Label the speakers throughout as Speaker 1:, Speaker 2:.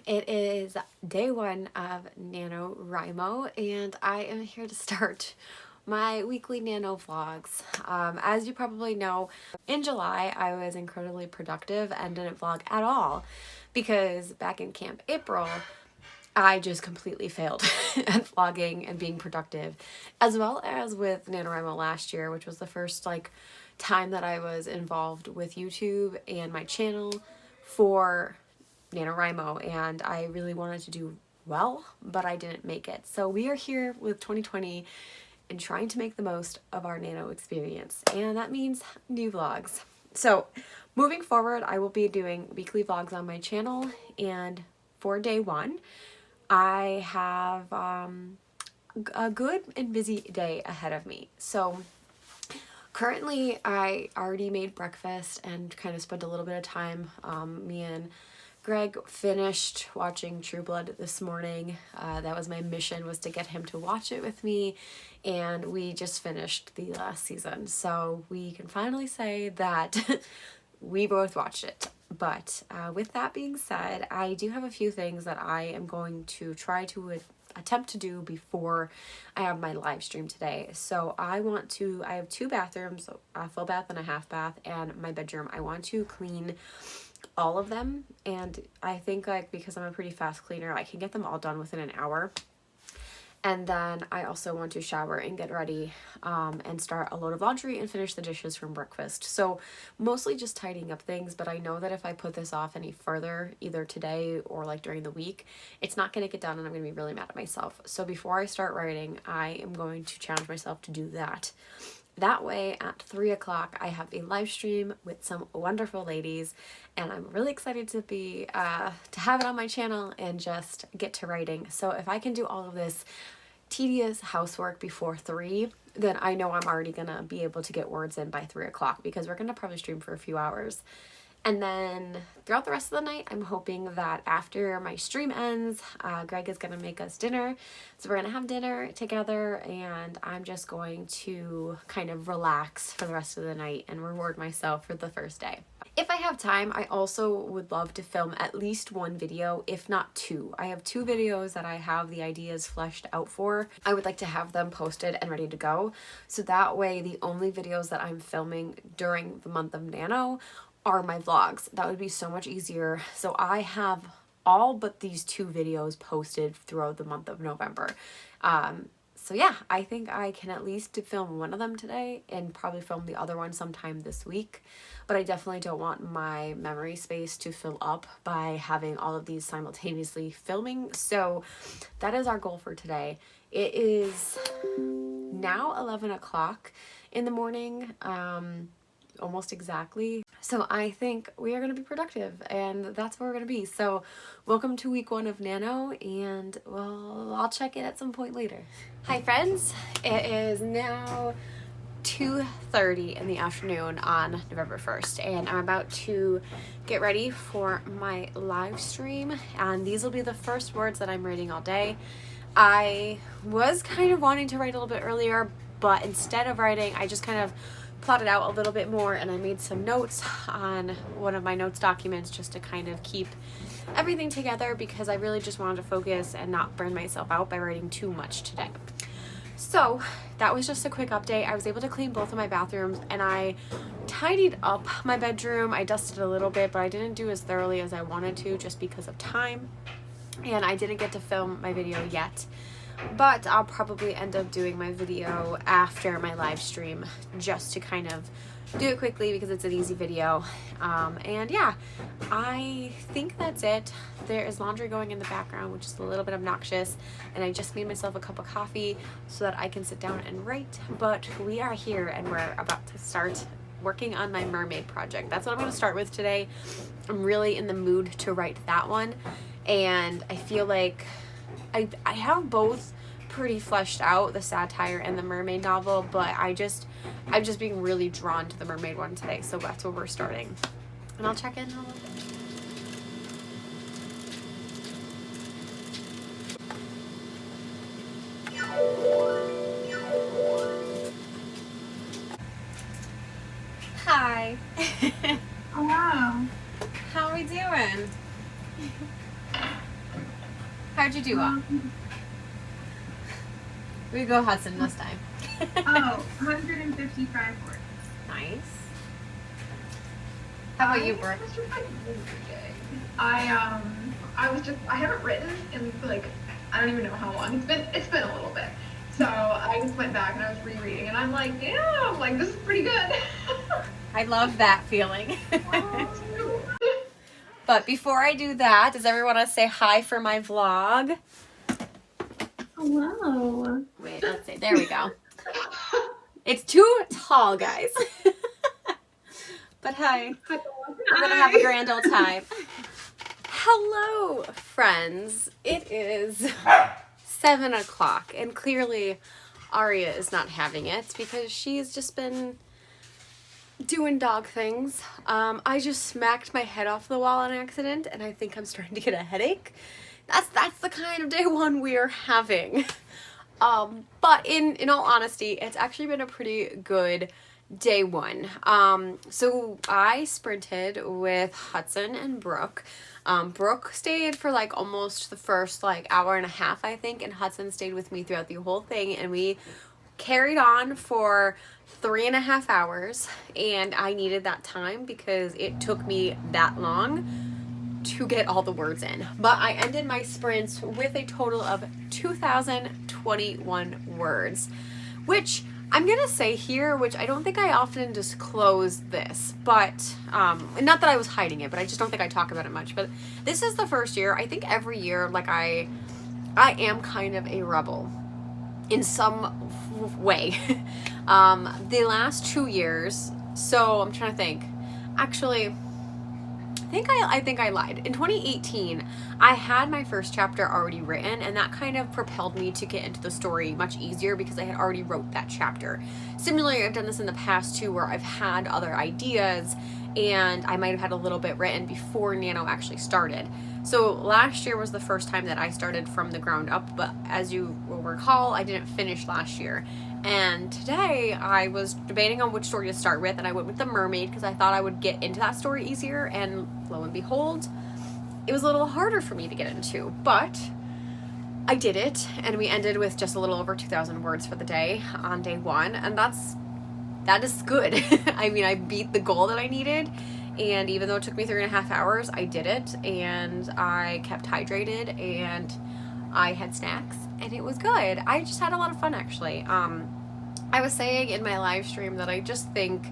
Speaker 1: It is day one of NaNoWriMo, and I am here to start my weekly Nano vlogs. As you probably know, in July I was incredibly productive and didn't vlog at all because back in Camp April I just completely failed at vlogging and being productive, as well as with NaNoWriMo last year, which was the first time that I was involved with YouTube and my channel for NaNoWriMo, and I really wanted to do well, but I didn't make it. So we are here with 2020 and trying to make the most of our Nano experience, and that means new vlogs. So moving forward, I will be doing weekly vlogs on my channel, and for day one, I have a good and busy day ahead of me. So currently I already made breakfast and kind of spent a little bit of time. Me and Greg finished watching True Blood this morning. That was my mission, was to get him to watch it with me, and we just finished the last season. So we can finally say that we both watched it. But with that being said, I do have a few things that I am going to try to attempt to do before I have my live stream today. So I have two bathrooms, a full bath and a half bath, and my bedroom. I want to clean all of them, and I think because I'm a pretty fast cleaner, I can get them all done within an hour. And then I also want to shower and get ready and start a load of laundry and finish the dishes from breakfast. So mostly just tidying up things, but I know that if I put this off any further, either today or during the week, it's not going to get done and I'm going to be really mad at myself. So before I start writing, I am going to challenge myself to do that. That way at 3 o'clock, I have a live stream with some wonderful ladies, and I'm really excited to have it on my channel and just get to writing. So if I can do all of this tedious housework before 3, then I know I'm already gonna be able to get words in by 3 o'clock, because we're gonna probably stream for a few hours. And then throughout the rest of the night, I'm hoping that after my stream ends, Greg is going to make us dinner. So we're going to have dinner together, and I'm just going to kind of relax for the rest of the night and reward myself for the first day. If I have time, I also would love to film at least one video, if not two. I have 2 videos that I have the ideas fleshed out for. I would like to have them posted and ready to go. So that way, the only videos that I'm filming during the month of Nano are my vlogs. That would be so much easier. So I have all but these 2 videos posted throughout the month of November. So yeah, I think I can at least film one of them today and probably film the other one sometime this week. But I definitely don't want my memory space to fill up by having all of these simultaneously filming. So that is our goal for today. It is now 11 o'clock in the morning, almost exactly. So I think we are going to be productive, and that's where we're going to be. So welcome to week 1 of Nano, and well, I'll check in at some point later. Hi friends, it is now 2:30 in the afternoon on November 1st, and I'm about to get ready for my live stream, and these will be the first words that I'm writing all day. I was kind of wanting to write a little bit earlier, but instead of writing, I just kind of plotted out a little bit more, and I made some notes on one of my notes documents just to kind of keep everything together, because I really just wanted to focus and not burn myself out by writing too much today. So that was just a quick update. I was able to clean both of my bathrooms, and I tidied up my bedroom. I dusted a little bit, but I didn't do as thoroughly as I wanted to just because of time, and I didn't get to film my video yet. But I'll probably end up doing my video after my live stream just to kind of do it quickly because it's an easy video. And yeah, I think that's it. There is laundry going in the background, which is a little bit obnoxious, and I just made myself a cup of coffee so that I can sit down and write. But we are here, and we're about to start working on my mermaid project. That's what I'm going to start with today. I'm really in the mood to write that one, and I feel like I have both pretty fleshed out, the satire and the mermaid novel, but I'm just being really drawn to the mermaid one today, so that's where we're starting. And I'll check in a little bit. Hi.
Speaker 2: Hello.
Speaker 1: How are we doing? How'd you do up? We go Hudson this time.
Speaker 2: 155 words.
Speaker 1: Nice. How about you, Bree?
Speaker 2: I haven't written in like, I don't even know how long. It's been a little bit. So I just went back and I was rereading and I'm like, yeah, like this is pretty good.
Speaker 1: I love that feeling. But before I do that, does everyone want to say hi for my vlog?
Speaker 2: Hello.
Speaker 1: Wait, let's see. There we go. It's too tall, guys. But hi. We're going to have a grand old time. Hello, friends. It is 7 o'clock, and clearly Aria is not having it because she's just been doing dog things. I just smacked my head off the wall on accident, and I think I'm starting to get a headache. That's the kind of day one we are having. But in all honesty, it's actually been a pretty good day one. So I sprinted with Hudson and Brooke. Brooke stayed for like almost the first like hour and a half, I think, and Hudson stayed with me throughout the whole thing, and we carried on for 3.5 hours, and I needed that time because it took me that long to get all the words in. But I ended my sprints with a total of 2,021 words, which I'm gonna say here, which I don't think I often disclose this, but not that I was hiding it, but I just don't think I talk about it much. But this is the first year. I think every year, like I am kind of a rebel in some way. The last 2 years, so I'm trying to think. Actually, I think I lied. In 2018, I had my first chapter already written, and that kind of propelled me to get into the story much easier because I had already wrote that chapter. Similarly, I've done this in the past too, where I've had other ideas and I might have had a little bit written before Nano actually started. So last year was the first time that I started from the ground up, but as you will recall, I didn't finish last year. And today I was debating on which story to start with, and I went with the mermaid because I thought I would get into that story easier, and lo and behold, it was a little harder for me to get into, but I did it, and we ended with just a little over 2,000 words for the day on day one, and that is good. I mean, I beat the goal that I needed, and even though it took me 3.5 hours, I did it, and I kept hydrated, and I had snacks, and it was good. I just had a lot of fun, actually. I was saying in my live stream that I just think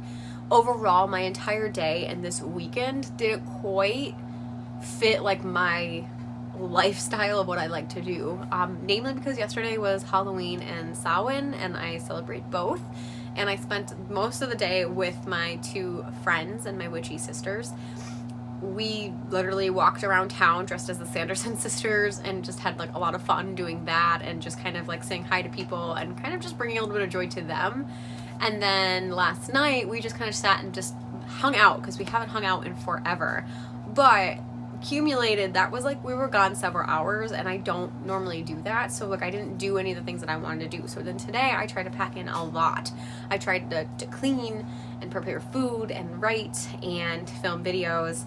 Speaker 1: overall my entire day and this weekend didn't quite fit like my lifestyle of what I like to do. Namely because yesterday was Halloween and Samhain, and I celebrate both. And I spent most of the day with my 2 friends and my witchy sisters. We literally walked around town dressed as the Sanderson sisters and just had like a lot of fun doing that, and just kind of like saying hi to people and kind of just bringing a little bit of joy to them. And then last night we just kind of sat and just hung out because we haven't hung out in forever. But accumulated, that was like we were gone several hours, and I don't normally do that, so like I didn't do any of the things that I wanted to do. So then today I tried to pack in a lot. I tried to clean and prepare food and write and film videos,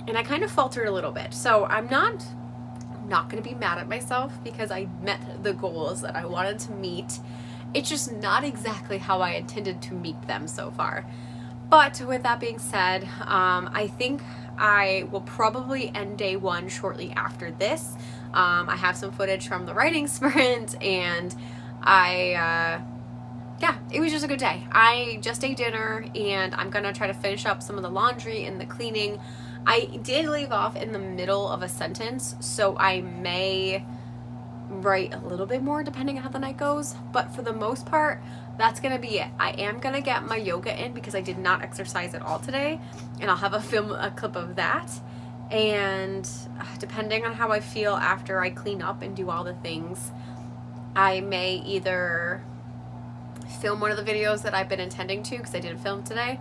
Speaker 1: and I kind of faltered a little bit. So I'm not going to be mad at myself because I met the goals that I wanted to meet. It's just not exactly how I intended to meet them so far. But with that being said, I think I will probably end day one shortly after this. I have some footage from the writing sprint, and yeah, it was just a good day. I just ate dinner, and I'm gonna try to finish up some of the laundry and the cleaning. I did leave off in the middle of a sentence, so I may write a little bit more depending on how the night goes, but for the most part, that's gonna be it. I am gonna get my yoga in because I did not exercise at all today, and I'll have a clip of that. And depending on how I feel after I clean up and do all the things, I may either film one of the videos that I've been intending to because I didn't film today,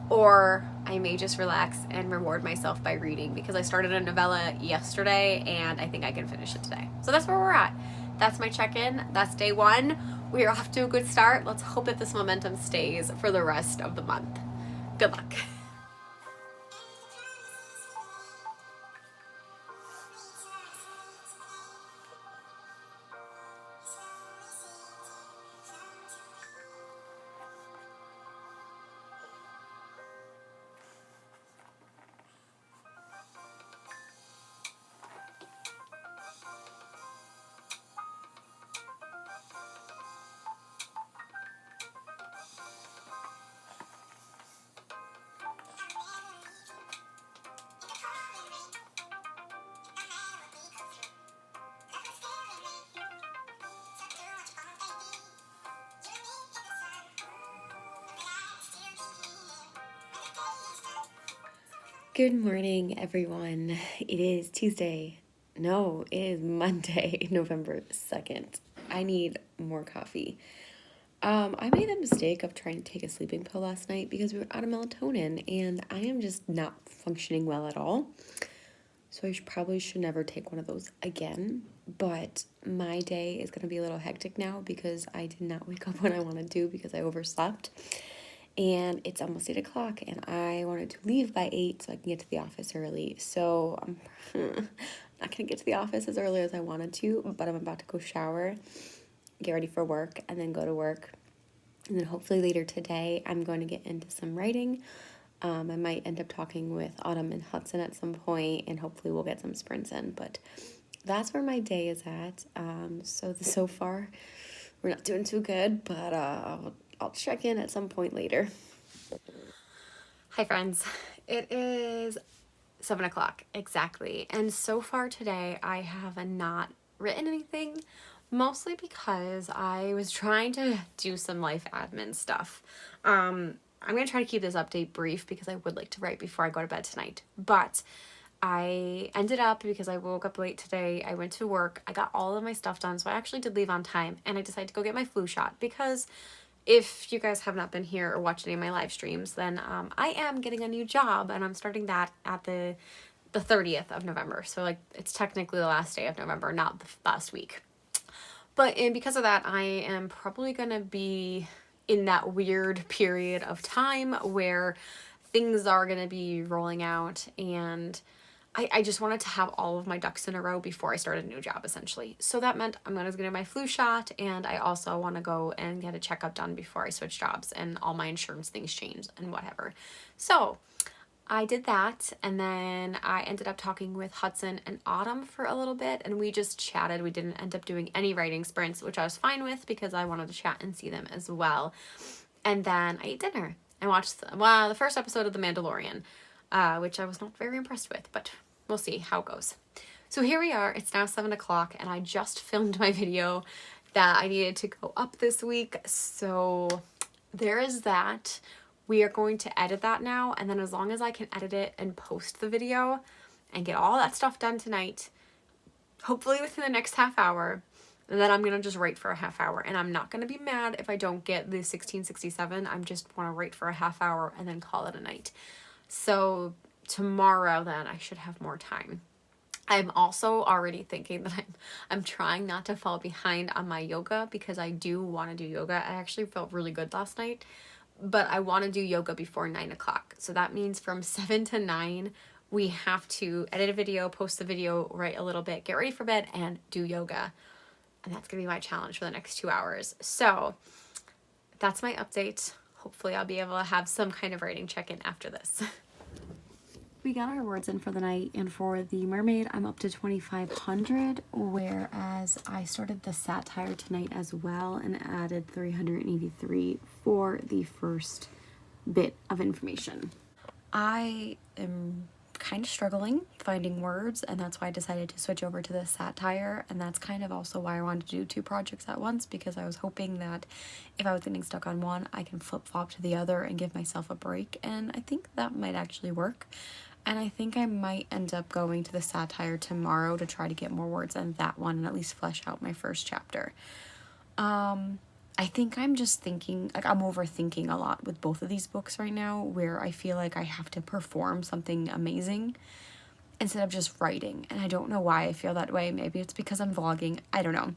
Speaker 1: or I may just relax and reward myself by reading because I started a novella yesterday and I think I can finish it today. So that's where we're at. That's my check-in. That's day one. We are off to a good start. Let's hope that this momentum stays for the rest of the month. Good luck. Good morning, everyone. It is Tuesday. No, it is Monday, November 2nd. I need more coffee. I made the mistake of trying to take a sleeping pill last night because we were out of melatonin and I am just not functioning well at all. So I probably should never take one of those again. But my day is going to be a little hectic now because I did not wake up when I wanted to because I overslept. And it's almost 8 o'clock and I wanted to leave by 8 so I can get to the office early. So I'm not gonna get to the office as early as I wanted to, but I'm about to go shower, get ready for work, and then go to work. And then hopefully later today I'm going to get into some writing. I might end up talking with Autumn and Hudson at some point, and hopefully we'll get some sprints in. But that's where my day is at. So far we're not doing too good, but I'll check in at some point later. Hi friends, it is 7 o'clock exactly, and so far today I have not written anything, mostly because I was trying to do some life admin stuff. I'm going to try to keep this update brief because I would like to write before I go to bed tonight, but I ended up, because I woke up late today, I went to work, I got all of my stuff done, so I actually did leave on time, and I decided to go get my flu shot because if you guys have not been here or watched any of my live streams, then I am getting a new job and I'm starting that at the 30th of November. So like it's technically the last day of November, not the last week. And because of that, I am probably going to be in that weird period of time where things are going to be rolling out, and I just wanted to have all of my ducks in a row before I started a new job, essentially. So that meant I'm going to get my flu shot, and I also want to go and get a checkup done before I switch jobs and all my insurance things change and whatever. So I did that, and then I ended up talking with Hudson and Autumn for a little bit, and we just chatted. We didn't end up doing any writing sprints, which I was fine with because I wanted to chat and see them as well. And then I ate dinner and watched the first episode of The Mandalorian, which I was not very impressed with, but we'll see how it goes. So here we are. It's now 7 o'clock, and I just filmed my video that I needed to go up this week. So there is that. We are going to edit that now, and then as long as I can edit it and post the video and get all that stuff done tonight, hopefully within the next half hour, and then I'm going to just write for a half hour. And I'm not going to be mad if I don't get the 1667. I just want to write for a half hour and then call it a night. So tomorrow then I should have more time. I'm also already thinking that I'm trying not to fall behind on my yoga because I do want to do yoga. I actually felt really good last night, but I want to do yoga before 9 o'clock. So that means from 7 to 9, we have to edit a video, post the video, write a little bit, get ready for bed, and do yoga. And that's going to be my challenge for the next 2 hours. So that's my update. Hopefully I'll be able to have some kind of writing check-in after this. We got our words in for the night, and for the mermaid, I'm up to 2,500, whereas I started the satire tonight as well and added 383 for the first bit of information. I am kind of struggling finding words, and that's why I decided to switch over to the satire, and that's kind of also why I wanted to do 2 projects at once, because I was hoping that if I was getting stuck on one, I can flip-flop to the other and give myself a break, and I think that might actually work. And I think I might end up going to the satire tomorrow to try to get more words on that one and at least flesh out my first chapter. I think I'm just thinking, like, I'm overthinking a lot with both of these books right now, where I feel like I have to perform something amazing instead of just writing. And I don't know why I feel that way. Maybe it's because I'm vlogging. I don't know.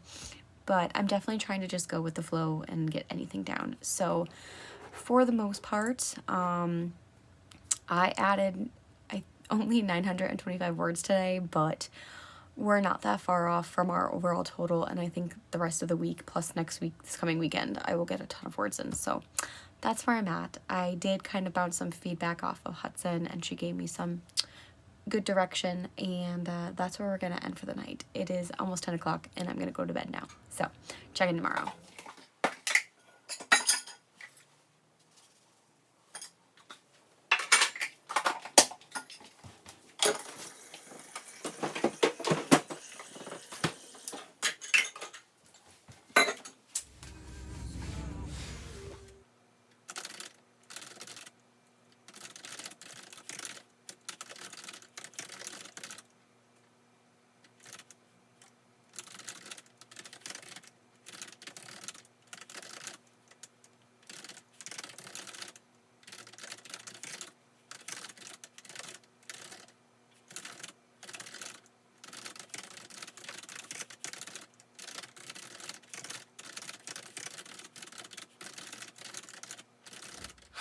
Speaker 1: But I'm definitely trying to just go with the flow and get anything down. So for the most part, I added only 925 words today, but we're not that far off from our overall total, and I think the rest of the week plus next week, this coming weekend, I will get a ton of words in. So that's where I'm at. I did kind of bounce some feedback off of Hudson, and she gave me some good direction, and that's where we're gonna end for the night. It is almost 10 o'clock, and I'm gonna go to bed now. So check in tomorrow.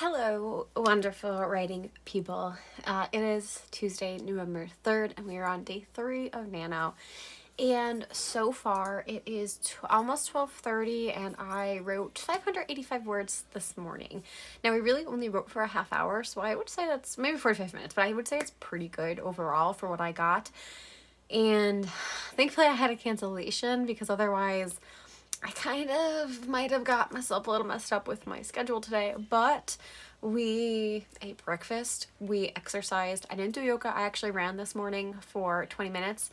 Speaker 1: Hello, wonderful writing people. It is Tuesday, November 3rd, and we are on day 3 of NaNo. And so far, it is almost 12:30, and I wrote 585 words this morning. Now, we really only wrote for a half hour, so I would say that's maybe 45 minutes, but I would say it's pretty good overall for what I got. And thankfully, I had a cancellation because otherwise, I kind of might have got myself a little messed up with my schedule today, but we ate breakfast, we exercised. I didn't do yoga. I actually ran this morning for 20 minutes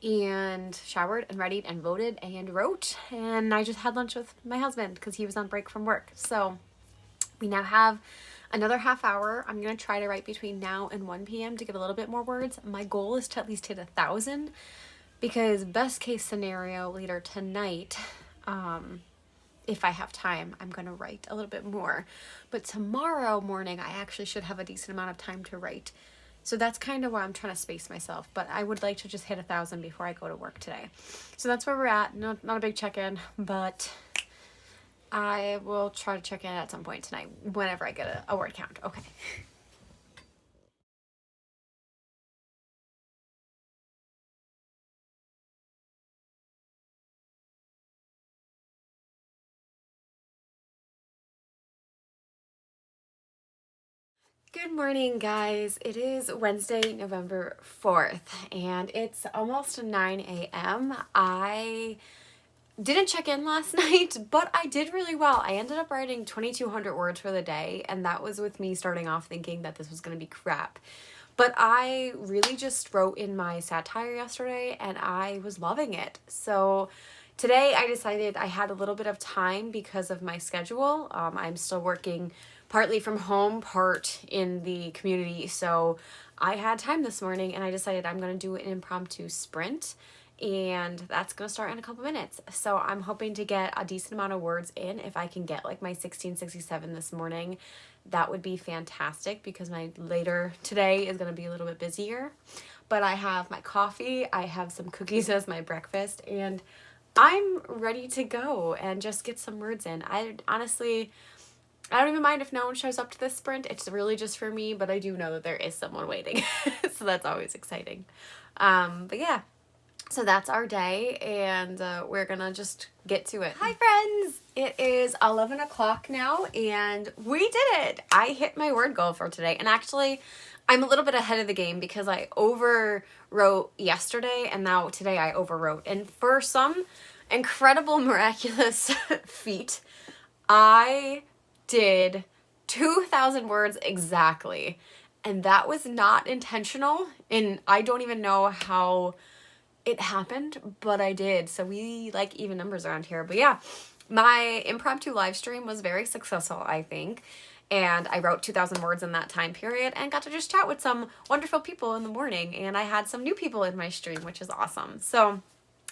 Speaker 1: and showered and readied and voted and wrote. And I just had lunch with my husband because he was on break from work. So we now have another half hour. I'm going to try to write between now and 1 p.m. to get a little bit more words. My goal is to at least hit 1,000 because best case scenario later tonight, if I have time, I'm going to write a little bit more. But tomorrow morning, I actually should have a decent amount of time to write. So that's kind of why I'm trying to space myself. But I would like to just hit 1,000 before I go to work today. So that's where we're at. Not a big check-in, but I will try to check in at some point tonight whenever I get a word count. Okay. Good morning, guys. It is Wednesday, November 4th, and it's almost 9 a.m. I didn't check in last night, but I did really well. I ended up writing 2,200 words for the day, and that was with me starting off thinking that this was going to be crap. But I really just wrote in my satire yesterday, and I was loving it. So today I decided I had a little bit of time because of my schedule. I'm still working partly from home, part in the community. So I had time this morning and I decided I'm going to do an impromptu sprint, and that's going to start in a couple minutes. So I'm hoping to get a decent amount of words in. If I can get like my 1667 this morning, that would be fantastic because my later today is going to be a little bit busier. But I have my coffee, I have some cookies as my breakfast, and I'm ready to go and just get some words in. I don't even mind if no one shows up to this sprint. It's really just for me, but I do know that there is someone waiting. So that's always exciting. But yeah, so that's our day, and we're gonna just get to it. Hi, friends! It is 11 o'clock now, and we did it! I hit my word goal for today, and actually, I'm a little bit ahead of the game because I overwrote yesterday, and now today I overwrote. And for some incredible, miraculous feat, I did 2,000 words exactly, and that was not intentional, and I don't even know how it happened, but I did. So we like even numbers around here. But yeah, my impromptu live stream was very successful, I think, and I wrote 2,000 words in that time period and got to just chat with some wonderful people in the morning, and I had some new people in my stream, which is awesome. So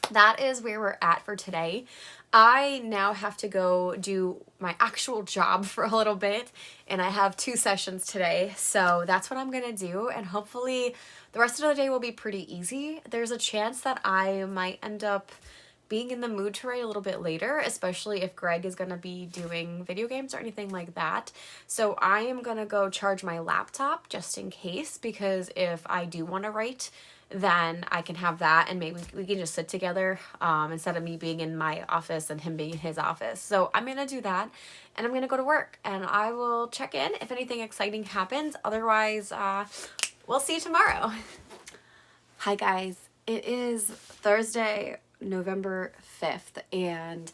Speaker 1: that is where we're at for today. I now have to go do my actual job for a little bit, and I have 2 sessions today, so that's what I'm gonna do, and hopefully the rest of the day will be pretty easy. There's a chance that I might end up being in the mood to write a little bit later, especially if Greg is gonna be doing video games or anything like that. So I am gonna go charge my laptop just in case, because if I do want to write, then I can have that, and maybe we can just sit together instead of me being in my office and him being in his office. So I'm going to do that, and I'm going to go to work, and I will check in if anything exciting happens. Otherwise, we'll see you tomorrow. Hi, guys. It is Thursday, November 5th, and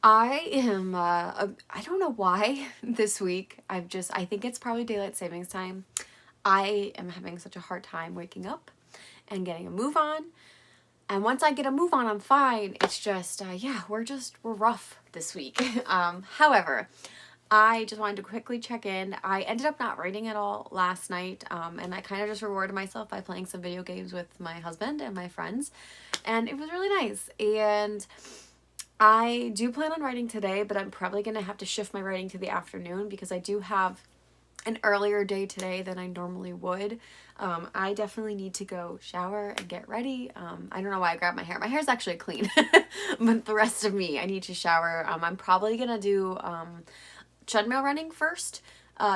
Speaker 1: I am, I don't know why this week, I think it's probably daylight savings time. I am having such a hard time waking up and getting a move on. And once I get a move on, I'm fine. It's just, yeah, we're rough this week. However, I just wanted to quickly check in. I ended up not writing at all last night, and I kind of just rewarded myself by playing some video games with my husband and my friends, and it was really nice. And I do plan on writing today, but I'm probably going to have to shift my writing to the afternoon because I do have an earlier day today than I normally would. I definitely need to go shower and get ready. I don't know why I grabbed my hair. My hair's actually clean, but the rest of me, I need to shower. I'm probably gonna do treadmill running first,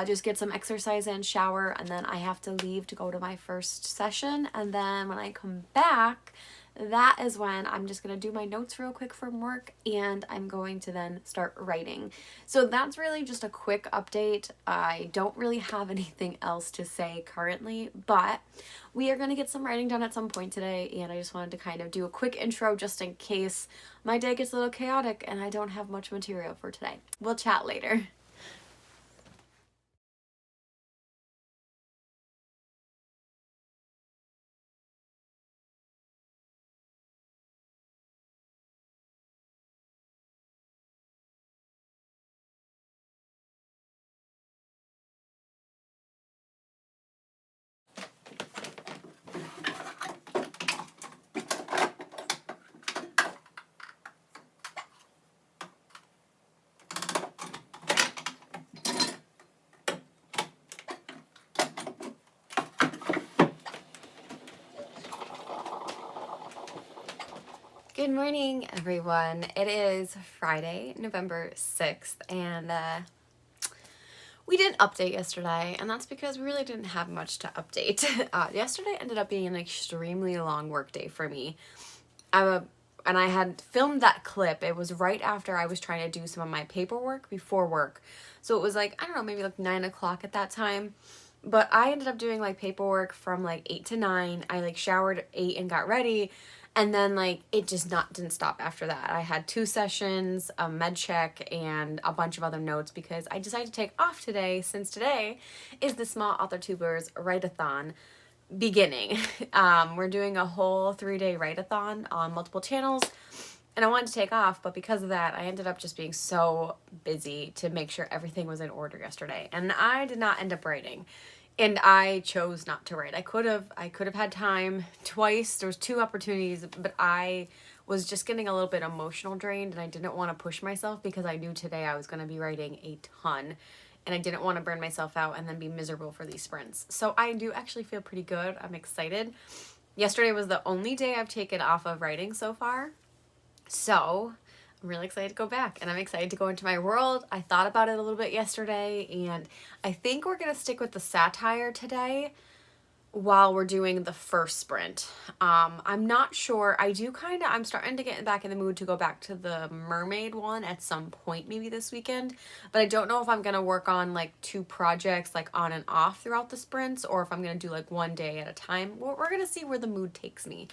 Speaker 1: just get some exercise in, shower, and then I have to leave to go to my first session. And then when I come back, that is when I'm just going to do my notes real quick from work, and I'm going to then start writing. So that's really just a quick update. I don't really have anything else to say currently, but we are going to get some writing done at some point today, and I just wanted to kind of do a quick intro just in case my day gets a little chaotic and I don't have much material for today. We'll chat later. Good morning, everyone. It is Friday, November 6th, and we didn't update yesterday, and that's because we really didn't have much to update. Yesterday ended up being an extremely long work day for me. And I had filmed that clip. It was right after I was trying to do some of my paperwork before work. So it was like, I don't know, maybe like 9 o'clock at that time. But I ended up doing like paperwork from like 8 to 9. I like showered at 8 and got ready. And then like it just didn't stop after that. I had 2 sessions, a med check, and a bunch of other notes because I decided to take off today since today is the Small Authortubers Write-a-Thon beginning. We're doing a whole 3-day write-a-thon on multiple channels, and I wanted to take off, but because of that, I ended up just being so busy to make sure everything was in order yesterday, and I did not end up writing. And I chose not to write. I could have had time twice. There was 2 opportunities, but I was just getting a little bit emotional drained, and I didn't want to push myself because I knew today I was going to be writing a ton, and I didn't want to burn myself out and then be miserable for these sprints. So I do actually feel pretty good. I'm excited. Yesterday was the only day I've taken off of writing so far. So I'm really excited to go back, and I'm excited to go into my world. I thought about it a little bit yesterday, and I think we're going to stick with the satire today while we're doing the first sprint. I'm not sure. I'm starting to get back in the mood to go back to the mermaid one at some point, maybe this weekend, but I don't know if I'm going to work on like 2 projects like on and off throughout the sprints, or if I'm going to do like 1 day at a time. We're going to see where the mood takes me.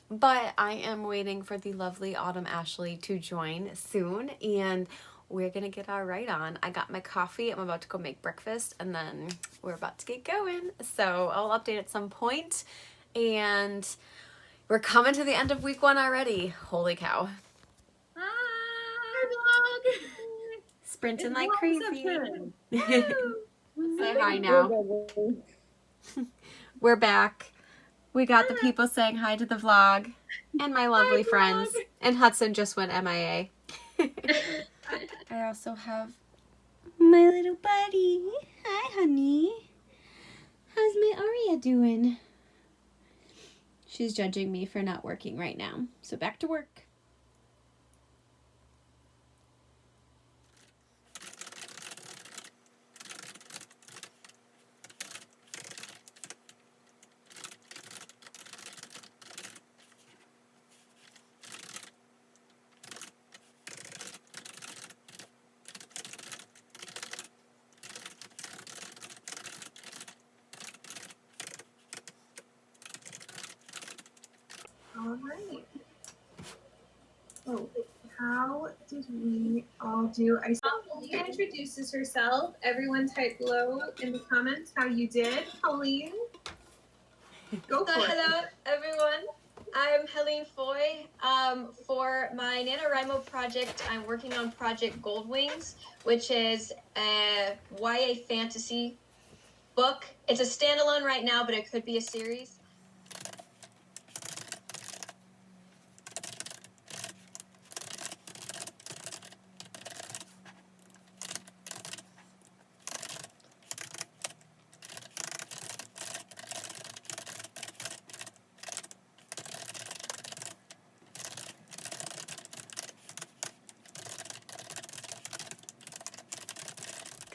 Speaker 1: But I am waiting for the lovely Autumn Ashley to join soon, and we're gonna get our right on. I got my coffee. I'm about to go make breakfast, and then we're about to get going. So I'll update at some point, and we're coming to the end of week 1 already. Holy cow.
Speaker 3: Hi, vlog.
Speaker 1: Sprinting like crazy. Say hi now. We're back. We got the people saying hi to the vlog, and my lovely friends. And Hudson just went MIA. I also have my little buddy. Hi, honey. How's my Aria doing? She's judging me for not working right now. So back to work.
Speaker 2: All right. Oh, how did we all do? Leah introduces herself. Everyone type below in the comments how you did. Pauline, go for it.
Speaker 4: Hello, everyone. I'm Helene Foy. For my NaNoWriMo project, I'm working on Project Goldwings, which is a YA fantasy book. It's a standalone right now, but it could be a series.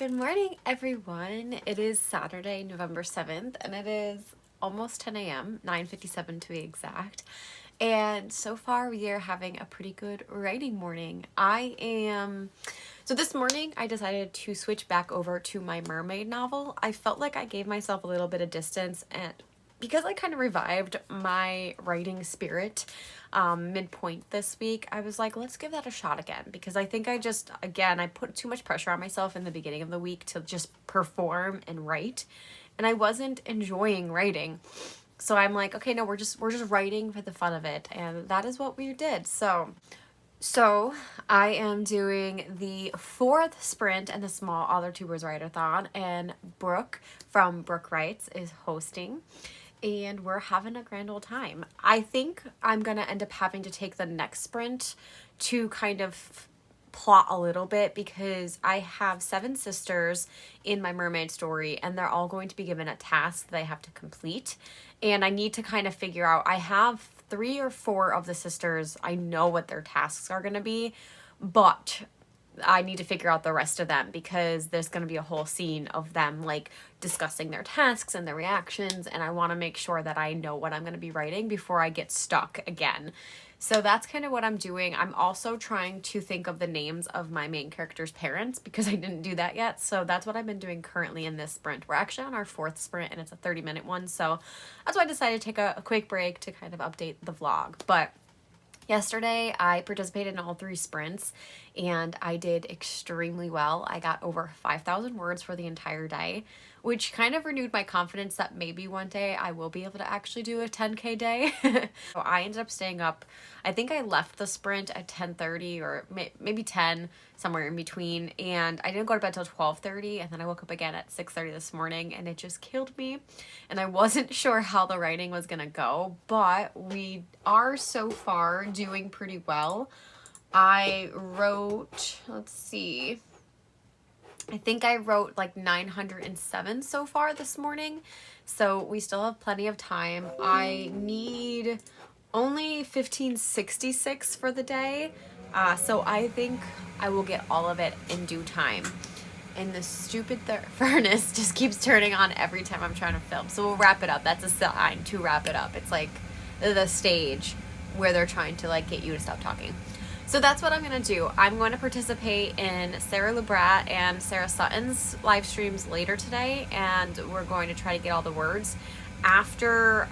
Speaker 1: Good morning, everyone. It is Saturday, November 7th, and it is almost 10 a.m., 9:57 to be exact. And so far, we are having a pretty good writing morning. So this morning, I decided to switch back over to my mermaid novel. I felt like I gave myself a little bit of distance, and because I kind of revived my writing spirit midpoint this week, I was like, let's give that a shot again, because I think I put too much pressure on myself in the beginning of the week to just perform and write, and I wasn't enjoying writing. So I'm like, okay, no, we're just writing for the fun of it, and that is what we did. So I am doing the 4th sprint in the small Authortubers Write-a-Thon, and Brooke from Brooke Writes is hosting, and we're having a grand old time. I think I'm gonna end up having to take the next sprint to kind of plot a little bit, because I have 7 sisters in my mermaid story, and they're all going to be given a task that I have to complete, and I need to kind of figure out, I have 3 or 4 of the sisters, I know what their tasks are going to be, but I need to figure out the rest of them, because there's going to be a whole scene of them like discussing their tasks and their reactions, and I want to make sure that I know what I'm going to be writing before I get stuck again. So that's kind of what I'm doing. I'm also trying to think of the names of my main character's parents, because I didn't do that yet. So that's what I've been doing currently in this sprint. We're actually on our 4th sprint, and it's a 30-minute one. So that's why I decided to take a quick break to kind of update the vlog. But yesterday, I participated in all 3 sprints, and I did extremely well. I got over 5,000 words for the entire day, which kind of renewed my confidence that maybe one day I will be able to actually do a 10K day. So I ended up staying up. I think I left the sprint at 10:30 or maybe 10, somewhere in between, and I didn't go to bed till 12:30, and then I woke up again at 6:30 this morning, and it just killed me, and I wasn't sure how the writing was gonna go, but we are so far doing pretty well. I wrote, let's see, I think I wrote like 907 so far this morning, so we still have plenty of time. I need only 1566 for the day, so I think I will get all of it in due time. And the stupid furnace just keeps turning on every time I'm trying to film, so we'll wrap it up. That's a sign to wrap it up. It's like the stage where they're trying to like get you to stop talking. So that's what I'm going to do. I'm going to participate in Sarah Labrat and Sarah Sutton's live streams later today, and we're going to try to get all the words. After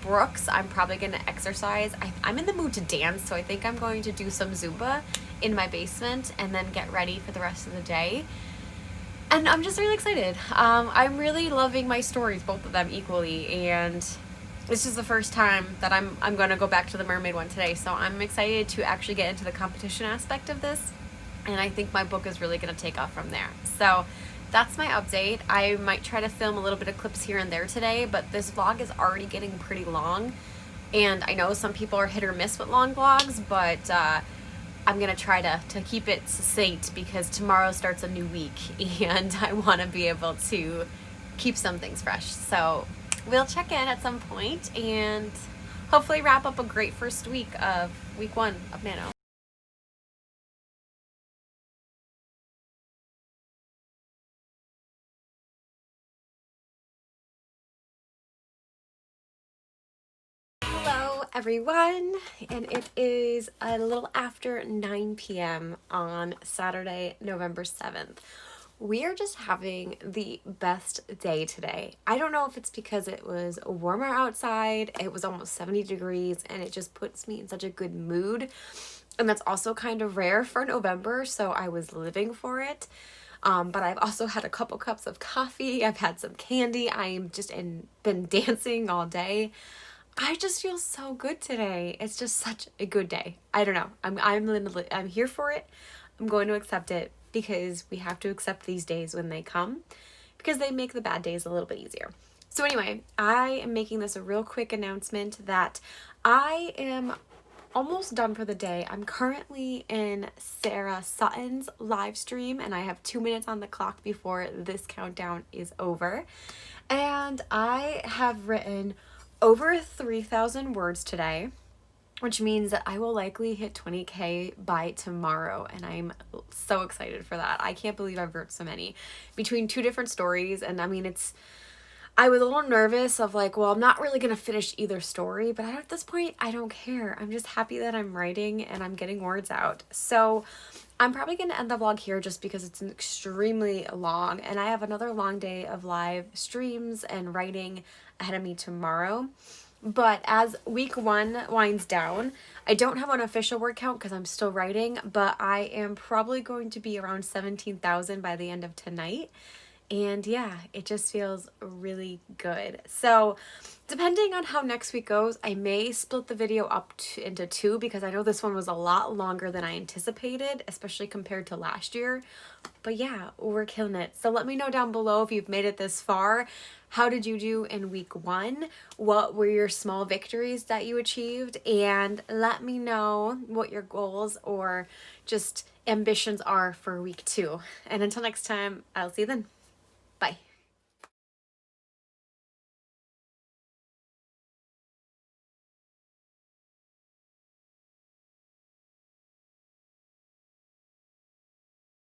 Speaker 1: Brooks, I'm probably going to exercise. I'm in the mood to dance, so I think I'm going to do some Zumba in my basement and then get ready for the rest of the day. And I'm just really excited. I'm really loving my stories, both of them equally, and this is the first time that I'm going to go back to the mermaid one today, so I'm excited to actually get into the competition aspect of this, and I think my book is really going to take off from there. So that's my update. I might try to film a little bit of clips here and there today, but this vlog is already getting pretty long, and I know some people are hit or miss with long vlogs, but I'm going to try to keep it succinct, because tomorrow starts a new week, and I want to be able to keep some things fresh. So we'll check in at some point and hopefully wrap up a great first week of week 1 of Nano. Hello everyone, and it is a little after 9 p.m. on Saturday, November 7th. We are just having the best day today. I don't know if it's because it was warmer outside, it was almost 70 degrees, and it just puts me in such a good mood. And that's also kind of rare for November, so I was living for it. But I've also had a couple cups of coffee, I've had some candy, I'm just been dancing all day. I just feel so good today. It's just such a good day. I don't know. I'm here for it. I'm going to accept it, because we have to accept these days when they come, because they make the bad days a little bit easier. So anyway, I am making this a real quick announcement that I am almost done for the day. I'm currently in Sarah Sutton's live stream, and I have 2 minutes on the clock before this countdown is over. And I have written over 3,000 words today, which means that I will likely hit 20K by tomorrow, and I'm so excited for that. I can't believe I've wrote so many between 2 different stories, and I mean, I was a little nervous of like, well, I'm not really going to finish either story, but at this point, I don't care. I'm just happy that I'm writing and I'm getting words out. So I'm probably going to end the vlog here just because it's extremely long, and I have another long day of live streams and writing ahead of me tomorrow. But as week 1 winds down, I don't have an official word count because I'm still writing, but I am probably going to be around 17,000 by the end of tonight. And yeah, it just feels really good. So depending on how next week goes, I may split the video up into 2 because I know this one was a lot longer than I anticipated, especially compared to last year. But yeah, we're killing it. So let me know down below if you've made it this far. How did you do in week 1? What were your small victories that you achieved? And let me know what your goals or just ambitions are for week 2. And until next time, I'll see you then. Bye.